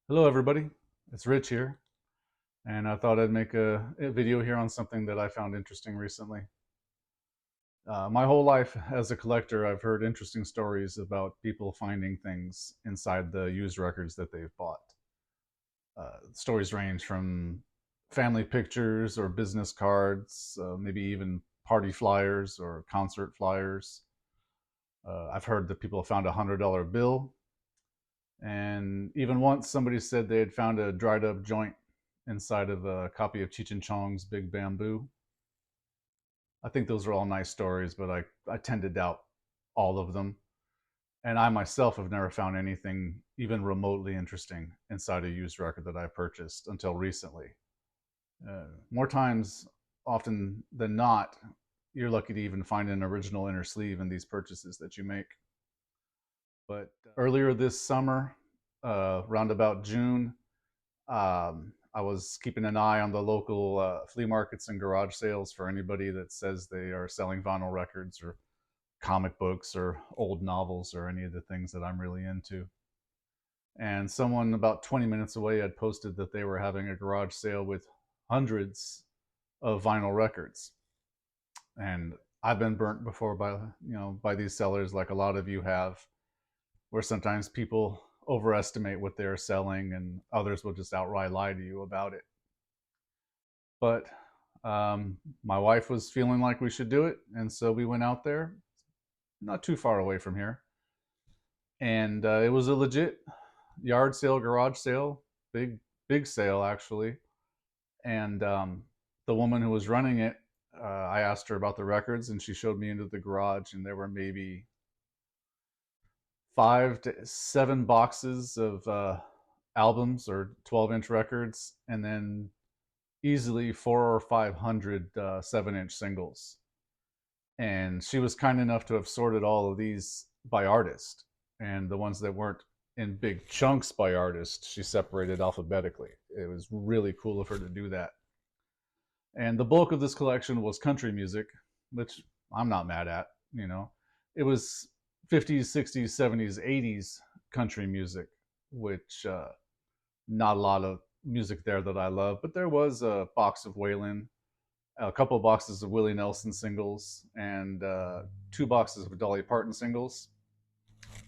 Hello, everybody. It's Rich here, and I thought I'd make a video here on something that I found interesting recently. My whole life as a collector, I've heard interesting stories about people finding things inside the used records that they've bought. Stories range from family pictures or business cards, maybe even party flyers or concert flyers. I've heard that people have found $100 bill, and even once somebody said they had found a dried up joint inside of a copy of Cheech and Chong's Big Bamboo. I think those are all nice stories, but I tend to doubt all of them. And I myself have never found anything even remotely interesting inside a used record that I purchased until recently. More times, often than not, you're lucky to even find an original inner sleeve in these purchases that you make. But earlier this summer, around about June, I was keeping an eye on the local flea markets and garage sales for anybody that says they are selling vinyl records or comic books or old novels or any of the things that I'm really into. And someone about 20 minutes away had posted that they were having a garage sale with hundreds of vinyl records. And I've been burnt before by these sellers, like a lot of you have, where sometimes people overestimate what they're selling and others will just outright lie to you about it. But my wife was feeling like we should do it, and so we went out there, not too far away from here, and it was a legit yard sale, garage sale, big sale actually. And the woman who was running it, I asked her about the records, and she showed me into the garage, and there were maybe 5 to 7 boxes of albums or 12-inch records, and then easily 400 or 500 7-inch singles. And she was kind enough to have sorted all of these by artist, and the ones that weren't in big chunks by artist, she separated alphabetically. It was really cool of her to do that. And the bulk of this collection was country music, which I'm not mad at. It was 50s, 60s, 70s, 80s country music, which not a lot of music there that I love, but there was a box of Waylon, a couple of boxes of Willie Nelson singles, and 2 boxes of Dolly Parton singles.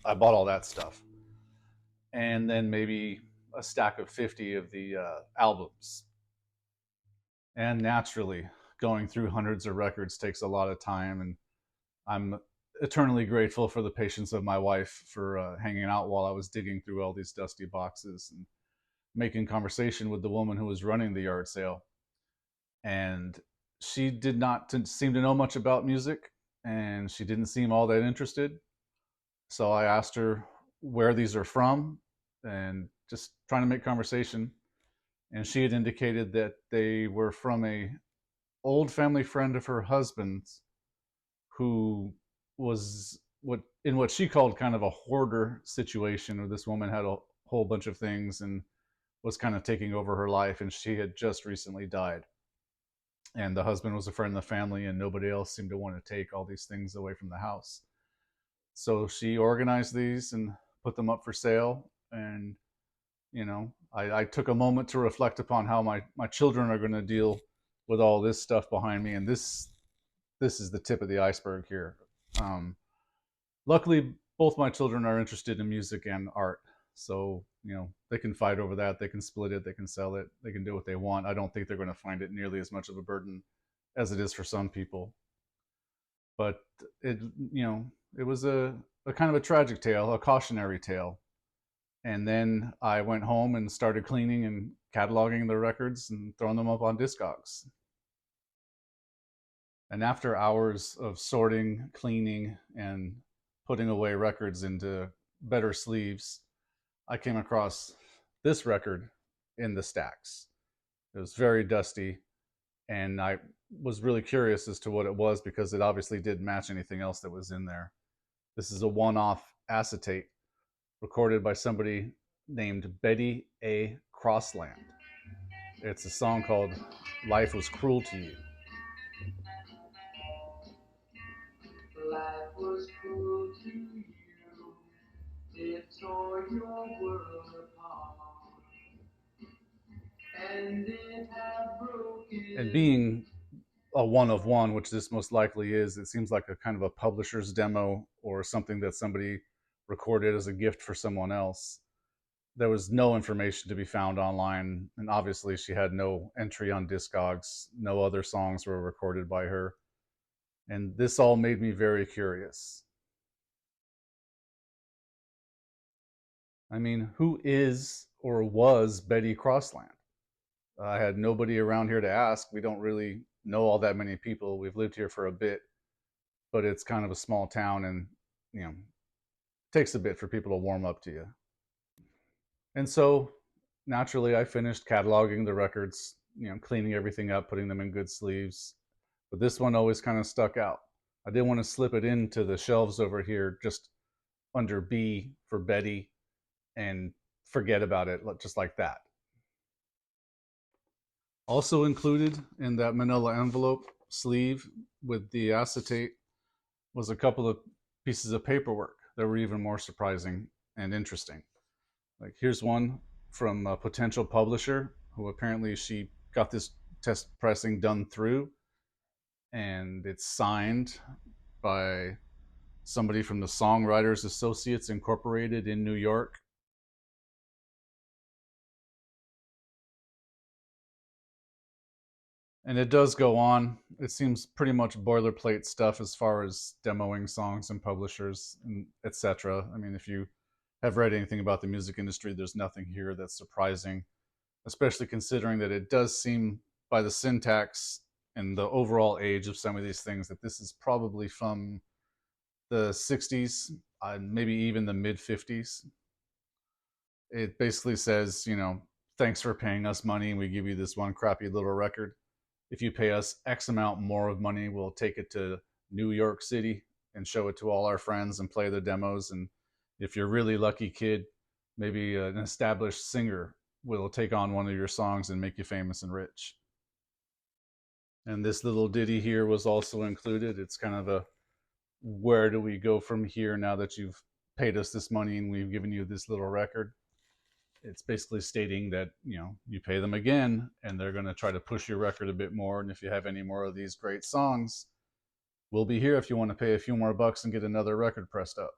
I bought all that stuff, and then maybe a stack of 50 of the albums. And naturally, going through hundreds of records takes a lot of time, and I'm eternally grateful for the patience of my wife for hanging out while I was digging through all these dusty boxes and making conversation with the woman who was running the yard sale. And she did not seem to know much about music, and she didn't seem all that interested. So I asked her where these are from, and just trying to make conversation. And she had indicated that they were from a old family friend of her husband's, who was what she called kind of a hoarder situation, where this woman had a whole bunch of things and was kind of taking over her life, and she had just recently died. And the husband was a friend of the family, and nobody else seemed to want to take all these things away from the house. So she organized these and put them up for sale. And I took a moment to reflect upon how my children are going to deal with all this stuff behind me, and this is the tip of the iceberg here. um, Luckily, both my children are interested in music and art, so they can fight over that. They can split it, they can sell it, they can do what they want. I don't think they're going to find it nearly as much of a burden as it is for some people. But it was a kind of a tragic tale, a cautionary tale. And then I went home and started cleaning and cataloging the records and throwing them up on Discogs. And after hours of sorting, cleaning, and putting away records into better sleeves, I came across this record in the stacks. It was very dusty, and I was really curious as to what it was, because it obviously didn't match anything else that was in there. This is a one off acetate recorded by somebody named Betty A. Crossland. It's a song called Life Was Cruel to You. Life was cruel to you. It tore your world apart. And being a one of one, which this most likely is, it seems like a kind of a publisher's demo or something that somebody recorded as a gift for someone else. There was no information to be found online, and obviously she had no entry on Discogs. No other songs were recorded by her. And this all made me very curious. I mean, who is or was Betty Crossland? I had nobody around here to ask. We don't really know all that many people. We've lived here for a bit, but it's kind of a small town, and it takes a bit for people to warm up to you. And so naturally I finished cataloging the records, cleaning everything up, putting them in good sleeves. But this one always kind of stuck out. I didn't want to slip it into the shelves over here just under B for Betty and forget about it just like that. Also included in that manila envelope sleeve with the acetate was a couple of pieces of paperwork that were even more surprising and interesting. Like, here's one from a potential publisher who apparently she got this test pressing done through, and it's signed by somebody from the Songwriters Associates Incorporated in New York. And it does go on. It seems pretty much boilerplate stuff as far as demoing songs and publishers and etc. I mean, if you have read anything about the music industry, there's nothing here that's surprising, especially considering that it does seem by the syntax and the overall age of some of these things that this is probably from the 60s, maybe even the mid 50s. It basically says, thanks for paying us money and we give you this one crappy little record. If you pay us X amount more of money, we'll take it to New York City and show it to all our friends and play the demos. And if you're a really lucky kid, maybe an established singer will take on one of your songs and make you famous and rich. And this little ditty here was also included. It's kind of a where do we go from here now that you've paid us this money and we've given you this little record. It's basically stating that you pay them again and they're going to try to push your record a bit more, and if you have any more of these great songs, we'll be here if you want to pay a few more bucks and get another record pressed up.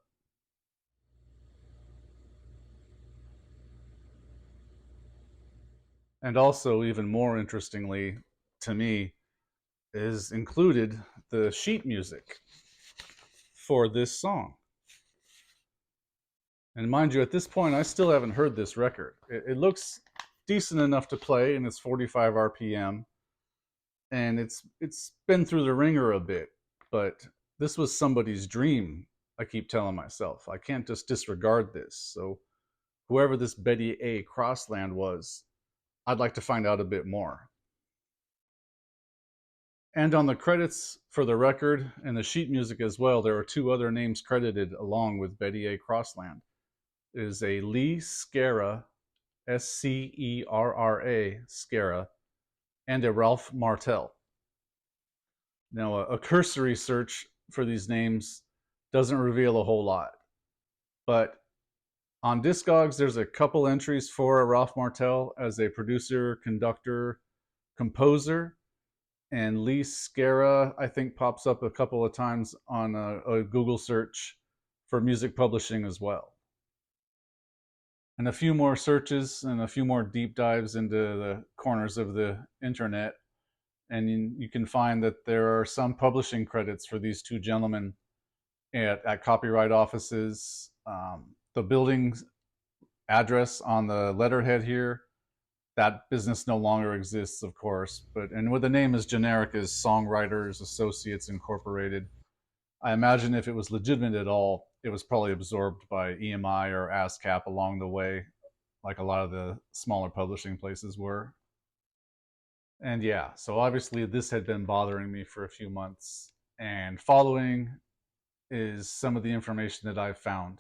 And also, even more interestingly to me, is included the sheet music for this song. And mind you, at this point, I still haven't heard this record. It looks decent enough to play, and it's 45 RPM, and it's been through the ringer a bit. But this was somebody's dream. I keep telling myself I can't just disregard this. So whoever this Betty A. Crossland was, I'd like to find out a bit more. And on the credits for the record and the sheet music as well, there are two other names credited along with Betty A. Crossland. It is a Lee Scerra, Scerra, Scerra, and a Ralph Martel. Now, a cursory search for these names doesn't reveal a whole lot, but on Discogs, there's a couple entries for Ralph Martel as a producer, conductor, composer, and Lee Scerra, I think, pops up a couple of times on a Google search for music publishing as well. And a few more searches and a few more deep dives into the corners of the internet, and you can find that there are some publishing credits for these two gentlemen at copyright offices. The building address on the letterhead here, that business no longer exists, of course, and with the name as generic as Songwriters Associates Incorporated, I imagine if it was legitimate at all, it was probably absorbed by EMI or ASCAP along the way, like a lot of the smaller publishing places were. And yeah, so obviously this had been bothering me for a few months, and following is some of the information that I've found